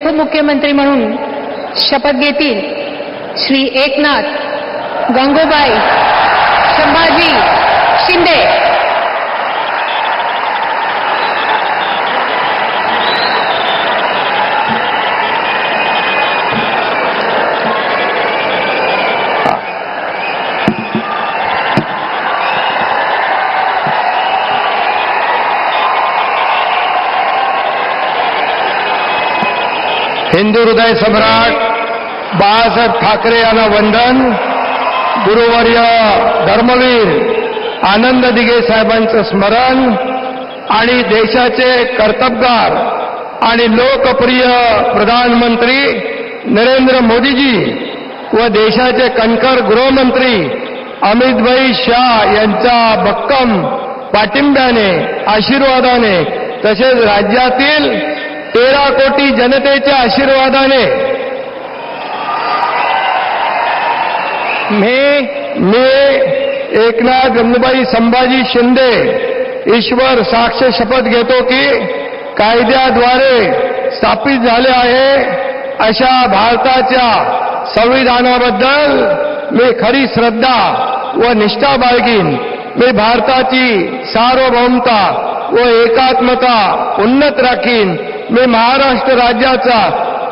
उपमुख्यमंत्री म्हणून शपथ घेतील श्री एकनाथ गंगूबाई संभाजी शिंदे। हिंदू हृदय सम्राट बाळासाहेब ठाकरे यांना वंदन। गुरुवर्य धर्मवीर आनंद दिघे साहेबांचं स्मरण आणि देशाचे कर्तबगार आणि लोकप्रिय प्रधानमंत्री नरेंद्र मोदीजी व देशाचे कणखर गृहमंत्री अमितभाई शाह यांच्या भक्कम पाठिंब्याने आशीर्वादाने तसेच राज्यातील 13 कोटी जनतेच्या आशीर्वादाने मी एकनाथ गंगूबाई संभाजी शिंदे ईश्वर साक्ष शपथ घेतो की कायद्याद्वारे स्थापित झाले आहे अशा भारताच्या संविधानाबद्दल मी खरी श्रद्धा व निष्ठा बाळगीन। मी भारताची सार्वभौमता व एकात्मता उन्नत राखीन। मी महाराष्ट्र राज्याचा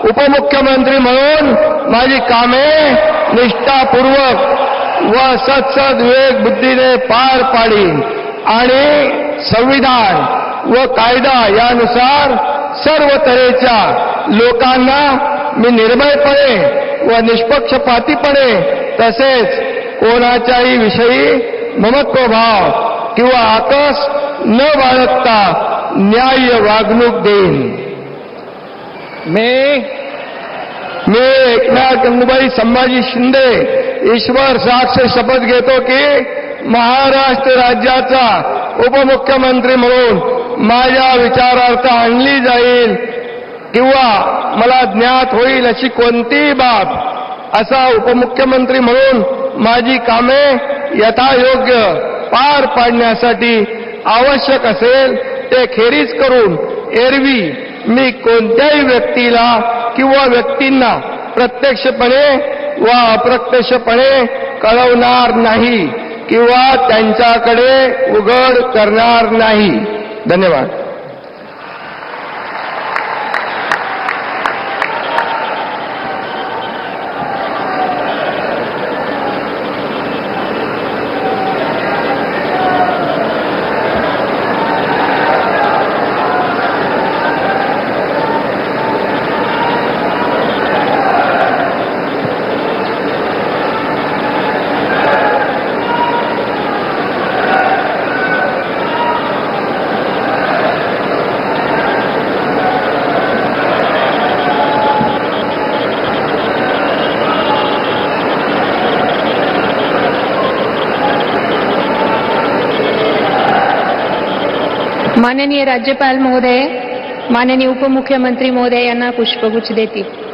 उपमुख्यमंत्री म्हणून माझी कामे निष्ठापूर्वक व सत्सद विवेक बुद्धीने पार पाडीन आणि संविधान व कायदा यानुसार सर्व तऱ्हेच्या लोकांना मी निर्भयपणे व निष्पक्षपातीपणे तसेच कोणाच्याही विषयी ममत्वभाव किंवा आकस न बाळगता न्याय्य वागणूक देईन। मी एकनाथ गंगूबाई संभाजी शिंदे ईश्वर साक्ष शपथ घेतो की महाराष्ट्र राज्याचा उपमुख्यमंत्री म्हणून माझ्या विचारार्थ आणली जाईल किंवा मला ज्ञात होईल अशी कोणतीही बाब असा उपमुख्यमंत्री म्हणून माझी कामे यथायोग्य पार पाडण्यासाठी आवश्यक असेल ते खेरीज करून एरवी मी कोणत्याही व्यक्तीला किंवा व्यक्तींना प्रत्यक्षपणे व अप्रत्यक्षपणे कळवणार नाही किंवा त्यांच्याकडे उघड करणार नाही। धन्यवाद। माननीय राज्यपाल महोदय, माननीय उपमुख्यमंत्री महोदय यांना पुष्पगुच्छ देतील।